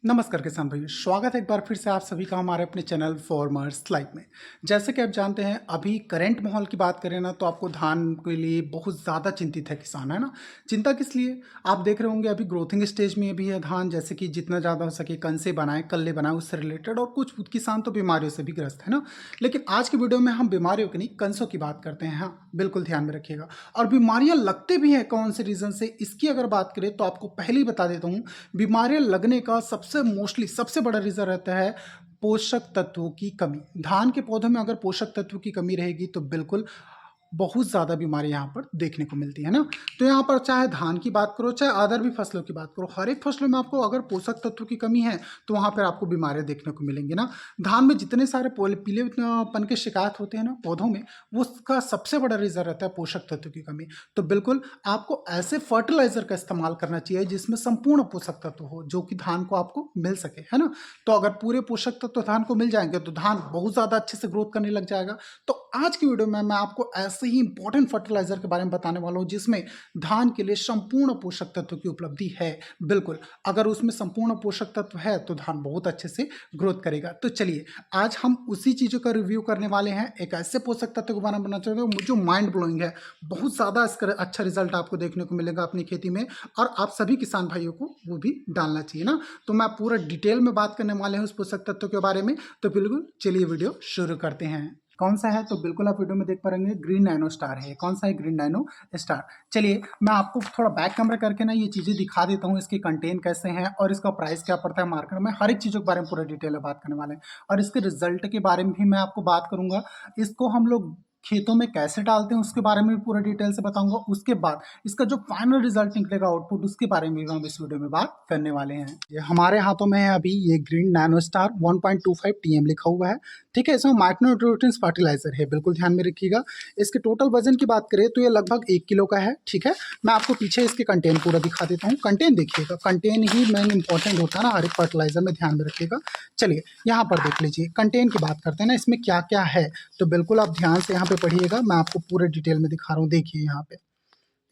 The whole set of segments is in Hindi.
नमस्कार किसान भाइयों, स्वागत है एक बार फिर से आप सभी का हमारे अपने चैनल फार्मर्स लाइफ में। जैसे कि आप जानते हैं, अभी करंट माहौल की बात करें ना, तो आपको धान के लिए बहुत ज़्यादा चिंतित है किसान, है ना। चिंता किस लिए? आप देख रहे होंगे अभी ग्रोथिंग स्टेज में भी है धान, जैसे कि जितना ज़्यादा हो सके कंसे बनाए, कल्ले बनाए, उससे रिलेटेड। और कुछ किसान तो बीमारियों से भी ग्रस्त है ना। लेकिन आज की वीडियो में हम बीमारियों की नहीं, कंसों की बात करते हैं। हाँ, बिल्कुल ध्यान में रखिएगा। और बीमारियां लगते भी हैं कौन से रीज़न से, इसकी अगर बात करें तो आपको पहले ही बता देता हूँ। बीमारियां लगने का सबसे बड़ा रीज़न रहता है पोषक तत्वों की कमी। धान के पौधों में अगर पोषक तत्वों की कमी रहेगी तो बिल्कुल बहुत ज़्यादा बीमारी यहाँ पर देखने को मिलती है ना। तो यहाँ पर चाहे धान की बात करो, चाहे अदर भी फसलों की बात करो, हर एक फसलों में आपको अगर पोषक तत्वों की कमी है तो वहाँ पर आपको बीमारियाँ देखने को मिलेंगी ना। धान में जितने सारे पीलेपन के शिकायत होते हैं ना पौधों में, वो उसका सबसे बड़ा रीज़न रहता है पोषक तत्वों की कमी। तो बिल्कुल आपको ऐसे फर्टिलाइजर का इस्तेमाल करना चाहिए जिसमें संपूर्ण पोषक तत्व हो, जो कि धान को आपको मिल सके, है ना। तो अगर पूरे पोषक तत्व धान को मिल जाएंगे तो धान बहुत ज़्यादा अच्छे से ग्रोथ करने लग जाएगा। तो आज की वीडियो में मैं आपको ऐसे ही इंपॉर्टेंट फर्टिलाइजर के बारे में बताने वाला हूं जिसमें धान के लिए संपूर्ण पोषक तत्व की उपलब्धि है। बिल्कुल, अगर उसमें संपूर्ण पोषक तत्व है तो धान बहुत अच्छे से ग्रोथ करेगा। तो चलिए, आज हम उसी चीज़ों का रिव्यू करने वाले हैं। एक ऐसे पोषक तत्व के बारे में बताना चाहते हैं जो माइंड ब्लोइंग है। बहुत ज़्यादा इसका अच्छा रिजल्ट आपको देखने को मिलेगा अपनी खेती में, और आप सभी किसान भाइयों को वो भी डालना चाहिए ना। तो मैं पूरा डिटेल में बात करने वाले हैं उस पोषक तत्व के बारे में। तो बिल्कुल चलिए वीडियो शुरू करते हैं। कौन सा है? तो बिल्कुल आप वीडियो में देख पाएंगे, ग्रीन नाइनो स्टार है। कौन सा है? ग्रीन नाइनो स्टार। चलिए मैं आपको थोड़ा बैक कैमरा करके ना ये चीज़ें दिखा देता हूँ, इसके कंटेंट कैसे हैं और इसका प्राइस क्या पड़ता है मार्केट में। हर एक चीज़ों के बारे में पूरा डिटेल में बात करने वाले हैं, और इसके रिजल्ट के बारे में भी मैं आपको बात करूंगा। इसको हम लोग खेतों में कैसे डालते हैं उसके बारे में भी पूरा डिटेल से बताऊंगा। उसके बाद इसका जो फाइनल रिजल्ट निकलेगा आउटपुट, उसके बारे में भी हम इस वीडियो में बात करने वाले हैं। ये हमारे हाथों में है अभी ये ग्रीन नैनो स्टार 1.25 TM लिखा हुआ है, ठीक है। इसमें माइक्रो न्यूट्रिएंट्स फर्टिलाइजर है, बिल्कुल ध्यान में रखिएगा। इसके टोटल वजन की बात करें तो ये लगभग 1 किलो का है, ठीक है। मैं आपको पीछे इसके कंटेंट पूरा दिखा देता हूँ। कंटेंट देखिएगा, कंटेंट ही मेन इंपॉर्टेंट होता है ना हर एक फर्टिलाइजर में, ध्यान में रखिएगा। चलिए यहाँ पर देख लीजिए, कंटेंट की बात करते हैं ना, इसमें क्या क्या है। तो बिल्कुल आप ध्यान से यहाँ पे पढ़िएगा, मैं आपको पूरे डिटेल में दिखा रहा हूँ। देखिए यहाँ पे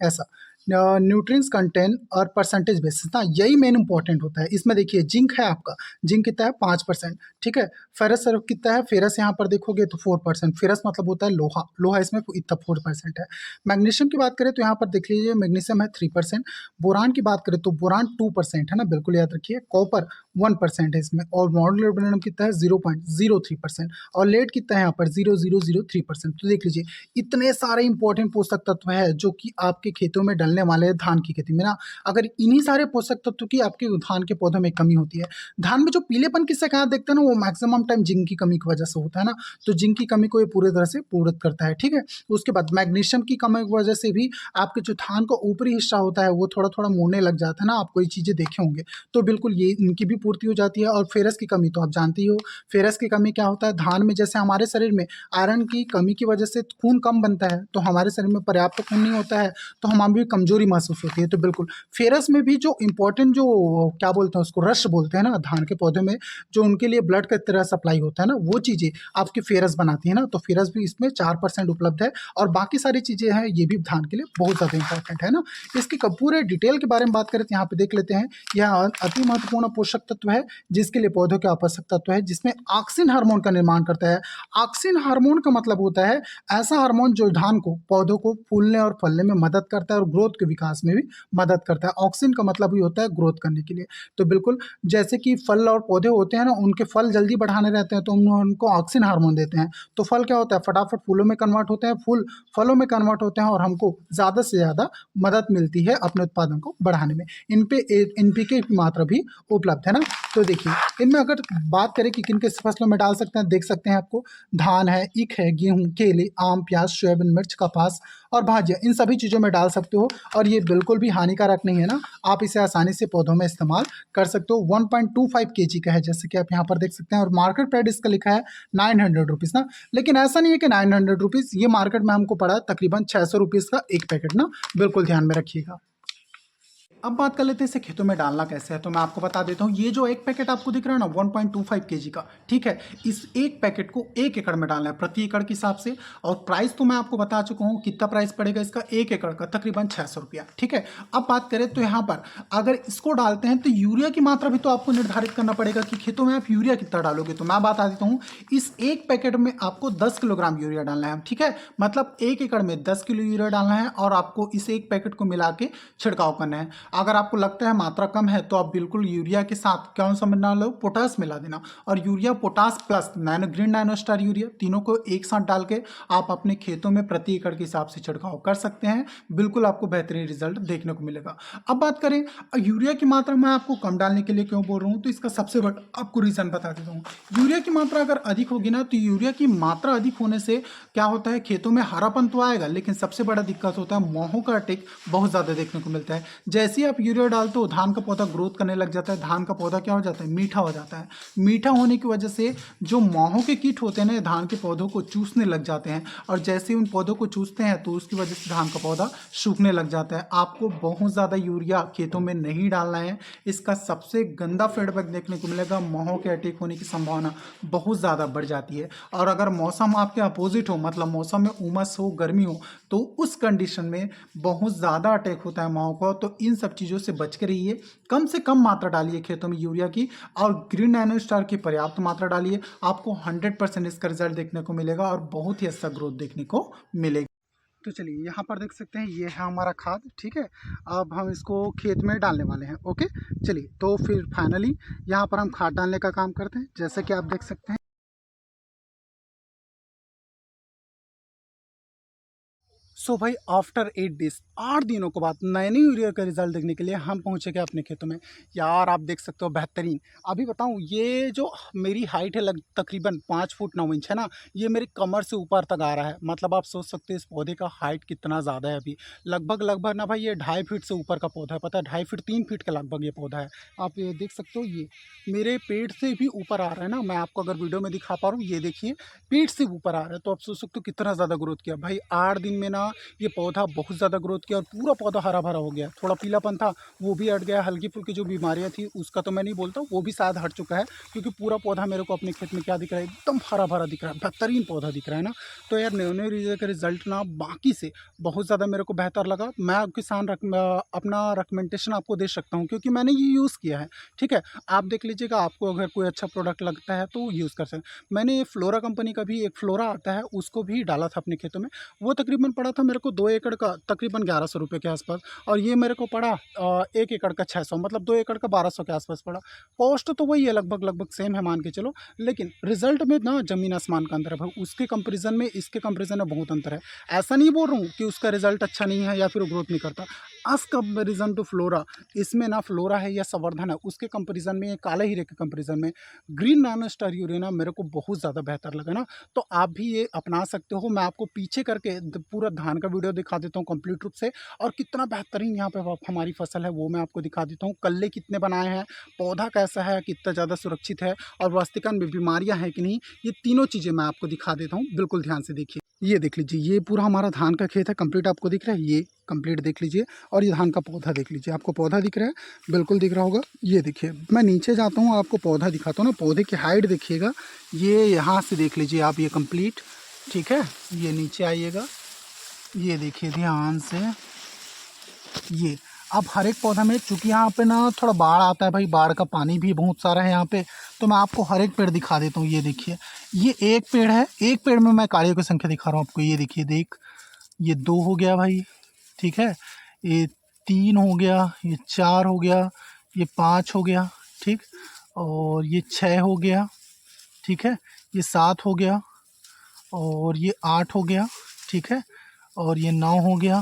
ऐसा न्यूट्रिएंट्स कंटेंट और परसेंटेज बेसिस ना, यही मेन इंपॉर्टेंट होता है। इसमें देखिए जिंक है आपका, जिंक कितना है? 5%, ठीक है। फेरस सर कितना है? फेरस यहाँ पर देखोगे तो 4%। फेरस मतलब होता है लोहा, लोहा इसमें इतना 4% है। मैग्नीशियम की बात करें तो यहाँ पर देख लीजिए, मैग्नीशियम है 3%। बोरान की बात करें तो बोरान 2% है ना, बिल्कुल याद रखिए। कॉपर 1% है इसमें, और मॉलिब्डेनम कितना है? 0.03%। और लेड कितना है यहाँ पर? 0.003%। तो देख लीजिए, इतने सारे इंपॉर्टेंट पोषक तत्व है जो कि आपके खेतों में डलने वाले हैं धान की खेती में ना। अगर इन्हीं सारे पोषक तत्व की आपके धान के पौधों में कमी होती है, धान में जो पीलेपन की शिकायत देखते हैं ना, वो मैक्सिमम टाइम जिंक की कमी की वजह से होता है ना। तो जिंक की कमी को ये पूरी तरह से पूर्ण करता है, ठीक है। उसके बाद मैग्नीशियम की कमी की वजह से भी आपके जो धान का ऊपरी हिस्सा होता है वो थोड़ा थोड़ा मुड़ने लग जाता है ना, आपको ये चीज़ें देखे होंगे। तो बिल्कुल ये इनकी भी पूर्ति हो जाती है। और फेरस की कमी तो आप जानते ही हो। फेरस की कमी क्या होता है? धान में जैसे हमारे शरीर में आयरन की कमी की वजह से खून कम बनता है, तो हमारे शरीर में पर्याप्त खून नहीं होता है, तो हमें भी कमजोरी महसूस होती है। तो बिल्कुल फेरस में भी जो इंपॉर्टेंट, जो क्या बोलते हैं उसको, रश बोलते हैं ना धान के पौधे में, जो उनके लिए ब्लड का तरह सप्लाई होता है ना, वो चीज़ें आपकी फेरस बनाती है ना। तो फेरस भी इसमें 4% उपलब्ध है, और बाकी सारी चीज़ें हैं ये भी धान के लिए बहुत ज़्यादा इंपॉर्टेंट है ना। इसकी पूरे डिटेल के बारे में बात करें तो यहाँ पे देख लेते हैं। यह अति महत्वपूर्ण पोषक तत्व है जिसके लिए पौधों के आवश्यक तत्व है, जिसमें ऑक्सिन हार्मोन का निर्माण करता है। ऑक्सिन हार्मोन का मतलब होता है ऐसा हार्मोन जो धान को, पौधों को फूलने और फलने में मदद करता है और ग्रोथ के विकास में भी मदद करता है। ऑक्सिन का मतलब ही होता है ग्रोथ करने के लिए। तो बिल्कुल जैसे कि फल और पौधे होते हैं ना, उनके फल जल्दी बढ़ाने रहते हैं तो उनको ऑक्सिन हार्मोन देते हैं। तो फल क्या होता है? फटाफट फूलों में कन्वर्ट होते हैं, फूल फलों में कन्वर्ट होते हैं, और हमको ज़्यादा से ज़्यादा मदद मिलती है अपने उत्पादन को बढ़ाने में। इन पे NPK की मात्रा भी उपलब्ध है ना। तो देखिए, इनमें अगर बात करें कि किन किस फसलों में डाल सकते हैं, देख सकते हैं आपको, धान है, ईख है, गेहूं, केले, आम, प्याज, सोयाबीन, मिर्च, कपास और भाजियाँ, इन सभी चीज़ों में डाल सकते हो। और ये बिल्कुल भी हानिकारक नहीं है ना, आप इसे आसानी से पौधों में इस्तेमाल कर सकते हो। 1.25 kg का है, जैसे कि आप यहाँ पर देख सकते हैं, और मार्केट प्राइस इसका लिखा है 900 रुपीज़ ना। लेकिन ऐसा नहीं है कि 900 रुपीज़, ये मार्केट में हमको पड़ा तकरीबन 600 रुपीज़ का एक पैकेट ना, बिल्कुल ध्यान में रखिएगा। अब बात कर लेते हैं इसे खेतों में डालना कैसे है। तो मैं आपको बता देता हूँ, ये जो एक पैकेट आपको दिख रहा है ना 1.25 केजी का, ठीक है, इस एक पैकेट को 1 एकड़ में डालना है प्रति एकड़ के हिसाब से। और प्राइस तो मैं आपको बता चुका हूँ कितना प्राइस पड़ेगा इसका, 1 एकड़ का तकरीबन 600 रुपया, ठीक है। अब बात करें तो यहाँ पर अगर इसको डालते हैं तो यूरिया की मात्रा भी तो आपको निर्धारित करना पड़ेगा कि खेतों में आप यूरिया कितना डालोगे। तो मैं बता देता हूँ, इस एक पैकेट में आपको 10 किलोग्राम यूरिया डालना है, ठीक है। मतलब 1 एकड़ में 10 किलो यूरिया डालना है और आपको इस एक पैकेट को मिला के छिड़काव करना है। अगर आपको लगता है मात्रा कम है तो आप बिल्कुल यूरिया के साथ कौन सा मिला लो, पोटास मिला देना। और urea, potash plus nano green नाइनो स्टार यूरिया, तीनों को एक साथ डाल के आप अपने खेतों में प्रति एकड़ के हिसाब से छिड़काव कर सकते हैं। बिल्कुल आपको बेहतरीन रिजल्ट देखने को मिलेगा। अब बात करें यूरिया की मात्रा मैं आपको कम डालने के लिए क्यों बोल रहा हूँ, तो इसका सबसे बड़ा आपको रीजन बता देता हूँ। यूरिया की मात्रा अगर अधिक होगी ना, तो यूरिया की मात्रा अधिक होने से क्या होता है, खेतों में हरापन तो आएगा, लेकिन सबसे बड़ा दिक्कत होता है मोहों का अटैक बहुत ज़्यादा देखने को मिलता है। जैसे ही आप यूरिया डालते हो धान का पौधा ग्रोथ करने लग जाता है, धान का पौधा क्या हो जाता है, मीठा हो जाता है। मीठा होने की वजह से जो माहों के कीट होते हैं ना, धान के पौधों को चूसने लग जाते हैं, और जैसे ही उन पौधों को चूसते हैं तो उसकी वजह से धान का पौधा सूखने लग जाता है। आपको बहुत ज़्यादा यूरिया खेतों में नहीं डालना है। इसका सबसे गंदा फीडबैक देखने को मिलेगा, मोहों के अटैक होने की संभावना बहुत ज़्यादा बढ़ जाती है। और अगर मौसम आपके अपोजिट हो, मतलब मौसम में उमस हो, गर्मी हो, तो उस कंडीशन में बहुत ज़्यादा अटैक होता है माहों को। तो इन सब चीज़ों से बच के रहिए, कम से कम मात्रा डालिए खेतों में यूरिया की, और ग्रीन नाइनो स्टार की पर्याप्त मात्रा डालिए। आपको 100% इसका रिजल्ट देखने को मिलेगा और बहुत ही अच्छा ग्रोथ देखने को मिलेगा। तो चलिए यहाँ पर देख सकते हैं, ये है हमारा खाद, ठीक है। अब हम इसको खेत में डालने वाले हैं, ओके। चलिए तो फिर फाइनली यहाँ पर हम खाद डालने का काम करते हैं, जैसे कि आप देख सकते हैं। सो भाई आफ्टर 8 डेज, 8 दिनों के बाद नए नए यूरिया का रिजल्ट देखने के लिए हम पहुंचे गए अपने खेतों में। यार आप देख सकते हो बेहतरीन। अभी बताऊं, ये जो मेरी हाइट है तकरीबन 5 फुट 9 इंच है ना, ये मेरी कमर से ऊपर तक आ रहा है। मतलब आप सोच सकते हैं इस पौधे का हाइट कितना ज़्यादा है। अभी लगभग लगभग ना भाई, ये 2.5 फीट से ऊपर का पौधा है, पता है, 2.5 फीट 3 फीट के लगभग ये पौधा है। आप ये देख सकते हो, ये मेरे पेट से भी ऊपर आ रहा है ना। मैं आपको अगर वीडियो में दिखा पा रहा हूँ, ये देखिए पेट से ऊपर आ रहा है। तो आप सोच सकते हो कितना ज़्यादा ग्रोथ किया भाई 8 दिन में ना। ये पौधा बहुत ज़्यादा ग्रोथ किया और पूरा पौधा हरा भरा हो गया। थोड़ा पीलापन था वो भी हट गया, हल्की फुल्की जो बीमारियां थी उसका तो मैं नहीं बोलता, वो भी शायद हट चुका है। क्योंकि पूरा पौधा मेरे को अपने खेत में क्या दिख रहा है, एकदम हरा भरा दिख रहा है, बेहतरीन पौधा दिख रहा है ना। तो यार न्यू रीजर का रिजल्ट ना बाकी से बहुत ज़्यादा मेरे को बेहतर लगा। मैं आपके साथ अपना रिकमेंडेशन आपको दे सकता हूँ, क्योंकि मैंने ये यूज़ किया है, ठीक है। आप देख लीजिएगा, आपको अगर कोई अच्छा प्रोडक्ट लगता है तो यूज़ कर सकते हैं। मैंने फ्लोरा कंपनी का भी एक फ्लोरा आता है, उसको भी डाला था अपने खेतों में। वो तकरीबन पड़ा था मेरे को 2 एकड़ का तकरीबन 1100 रुपये के आसपास। और ये मेरे को पड़ा 1 एकड़ का 600, मतलब 2 एकड़ का 1200 के आसपास पड़ा। कॉस्ट तो वही है, लगभग लगभग सेम है मान के चलो। लेकिन रिजल्ट में ना ज़मीन आसमान का अंतर है भाई। उसके कंपेरिजन में इसके कंपेरिजन में बहुत अंतर है। ऐसा नहीं बोल रहा हूँ कि उसका रिजल्ट अच्छा नहीं है या फिर वो ग्रोथ नहीं करता। एज कंपेरिजन टू फ्लोरा, इसमें ना फ्लोरा है या संवर्धन है, उसके कंपेरिजन में, काले हीरे के कंपेरिजन में ग्रीन नानो स्टार यूरिया मेरे को बहुत ज़्यादा बेहतर लगा ना। तो आप भी ये अपना सकते हो। मैं आपको पीछे करके पूरा धान का वीडियो दिखा देता हूँ कंप्लीट रूप से, और कितना बेहतरीन यहाँ पे हमारी फसल है वो मैं आपको दिखा देता हूँ। कल्ले कितने बनाए हैं, पौधा कैसा है, कितना ज़्यादा सुरक्षित है, और वास्तविकता में बीमारियाँ हैं कि नहीं, ये तीनों चीज़ें मैं आपको दिखा देता हूँ। बिल्कुल ध्यान से देखिए, ये देख लीजिए, ये पूरा हमारा धान का खेत है, कंप्लीट आपको दिख रहा है, ये कंप्लीट देख लीजिए। और ये धान का पौधा देख लीजिए, आपको पौधा दिख रहा है, बिल्कुल दिख रहा होगा। ये देखिए, मैं नीचे जाता हूँ, आपको पौधा दिखाता हूँ ना, पौधे की हाइट देखिएगा। ये यहाँ से देख लीजिए आप, ये कंप्लीट, ठीक है। ये नीचे आइएगा, ये देखिए ध्यान से, ये अब हर एक पौधा में, चूंकि यहाँ पे ना थोड़ा बाढ़ आता है भाई, बाढ़ का पानी भी बहुत सारा है यहाँ पे। तो मैं आपको हर एक पेड़ दिखा देता हूँ। ये देखिए, ये एक पेड़ है, एक पेड़ में मैं कालियों की संख्या दिखा रहा हूँ आपको। ये देखिए, ये 2 हो गया भाई, ठीक है। ये 3 हो गया, ये 4 हो गया, ये 5 हो गया, ठीक। और ये 6 हो गया, ठीक है। ये 7 हो गया, और ये 8 हो गया, ठीक है। और ये 9 हो गया,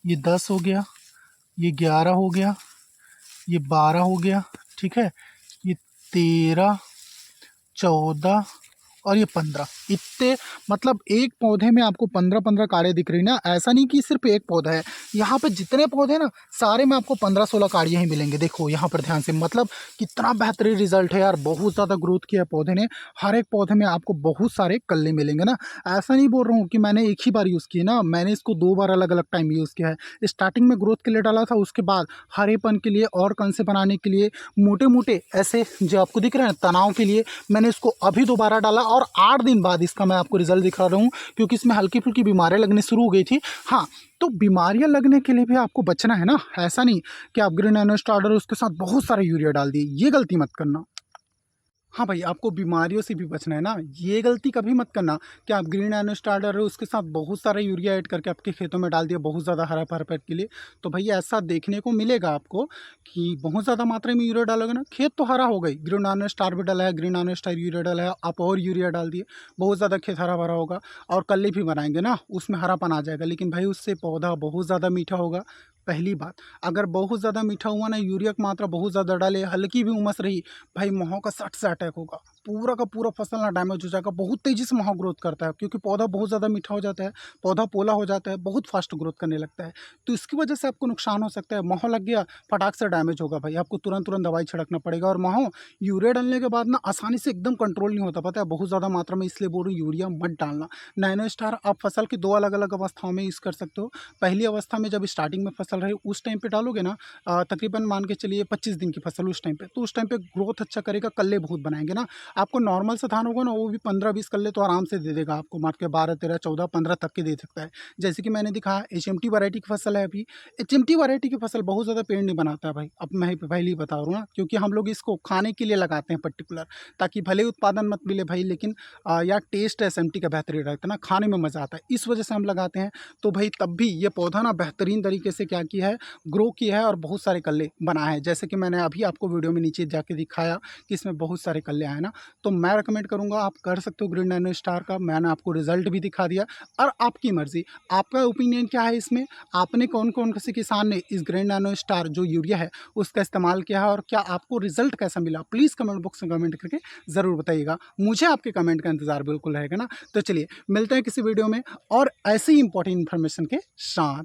ये 10 हो गया, ये 11 हो गया, ये 12 हो गया, ठीक है। ये 13, 14 और ये 15, इतने मतलब एक पौधे में आपको 15-15 काड़ियाँ दिख रही ना। ऐसा नहीं कि सिर्फ एक पौधा है, यहाँ पे जितने पौधे ना सारे में आपको 15-16 काड़ियाँ ही मिलेंगे। देखो यहाँ पर ध्यान से, मतलब कितना बेहतरीन रिजल्ट है यार, बहुत ज़्यादा ग्रोथ किया है पौधे ने। हर एक पौधे में आपको बहुत सारे कल्ले मिलेंगे ना। ऐसा नहीं बोल रहा हूँ कि मैंने एक ही बार यूज़ किया ना, मैंने इसको 2 बार अलग अलग टाइम यूज़ किया है। स्टार्टिंग में ग्रोथ के लिए डाला था, उसके बाद हरेपन के लिए और कंसे बनाने के लिए, मोटे मोटे ऐसे जो आपको दिख रहे हैं तनाव के लिए मैंने इसको अभी दोबारा डाला, और 8 दिन बाद इसका मैं आपको रिजल्ट दिखा रहा हूँ, क्योंकि इसमें हल्की फुल्की बीमारियाँ लगने शुरू हो गई थी। हाँ, तो बीमारियां लगने के लिए भी आपको बचना है ना। ऐसा नहीं कि आप ग्रीन एनो स्टार्टर उसके साथ बहुत सारा यूरिया डाल दिए, ये गलती मत करना। हाँ भाई, आपको बीमारियों से भी बचना है ना, ये गलती कभी मत करना कि आप ग्रीन एनो स्टार्टर है उसके साथ बहुत सारा यूरिया ऐड करके आपके खेतों में डाल दिया बहुत ज़्यादा हरा भरा के लिए। तो भाई ऐसा देखने को मिलेगा आपको कि बहुत ज़्यादा मात्रा में यूरिया डालोगे ना, खेत तो हरा हो गई, ग्रीन एनो स्टार भी डाला है, ग्रीन एनो स्टार यूरिया डाला है, आप और यूरिया डाल दिए, बहुत ज़्यादा खेत हरा भरा होगा। और कल्ले भी बनाएंगे ना, उसमें हरापन आ जाएगा, लेकिन भाई उससे पौधा बहुत ज़्यादा मीठा होगा। पहली बात, अगर बहुत ज़्यादा मीठा हुआ ना, यूरिया की मात्रा बहुत ज़्यादा डाले, हल्की भी उमस रही, भाई महू का सट से अटैक होगा, पूरा का पूरा फसल ना डैमेज हो जाएगा। बहुत तेज़ी से महू ग्रोथ करता है, क्योंकि पौधा बहुत ज़्यादा मीठा हो जाता है, पौधा पोला हो जाता है, बहुत फास्ट ग्रोथ करने लगता है। तो इसकी वजह से आपको नुकसान हो सकता है, महू लग गया फटाक से डैमेज होगा, भाई आपको तुरंत तुरंत दवाई छिड़कना पड़ेगा। और महू यूरिया डालने के बाद ना आसानी से एकदम कंट्रोल नहीं होता, पता है, बहुत ज़्यादा मात्रा में, इसलिए बोल रही हूँ यूरिया मत डालना। नैनो स्टार आप फसल की 2 अलग अलग अवस्थाओं में यूज़ कर सकते हो। पहली अवस्था में जब स्टार्टिंग में फसल रहे उस टाइम पे डालोगे ना, तकरीबन मान के चलिए 25 दिन की फसल उस टाइम पे, तो उस टाइम पे ग्रोथ अच्छा करेगा, कल्ले बहुत बनाएंगे ना। आपको नॉर्मल सा धान होगा ना, वो भी 15-20 कल्ले तो आराम से दे देगा आपको, मार के 12, 13, 14, 15 तक के दे सकता है। जैसे कि मैंने दिखाया HMT वैरायटी की फसल है अभी। HMT वैरायटी की फसल बहुत ज़्यादा पेड़ नहीं बनाता है भाई, अब मैं पहले ही बता रहा हूँ ना, क्योंकि हम लोग इसको खाने के लिए लगाते हैं पर्टिकुलर, ताकि भले उत्पादन मत मिले भाई, लेकिन यार टेस्ट SMT का बेहतरीन रहता है ना, खाने में मज़ा आता है, इस वजह से हम लगाते हैं। तो भाई तब भी ये पौधा ना बेहतरीन तरीके से क्या किया है, ग्रो किया है, और बहुत सारे कल्ले बनाए हैं, जैसे कि मैंने अभी आपको वीडियो में नीचे जाके दिखाया कि इसमें बहुत सारे कल्ले आए ना। तो मैं रिकमेंड करूंगा आप कर सकते हो ग्रीन नैनो स्टार का, मैंने आपको रिजल्ट भी दिखा दिया। और आपकी मर्जी, आपका ओपिनियन क्या है इसमें, आपने कौन कौन से किसान ने इस ग्रीन नैनो स्टार जो यूरिया है उसका इस्तेमाल किया है, और क्या आपको रिजल्ट कैसा मिला, प्लीज़ कमेंट बॉक्स में कमेंट करके ज़रूर बताइएगा। मुझे आपके कमेंट का इंतज़ार बिल्कुल रहेगा ना। तो चलिए मिलते हैं किसी वीडियो में और ऐसे ही इंपॉर्टेंट इन्फॉर्मेशन के साथ।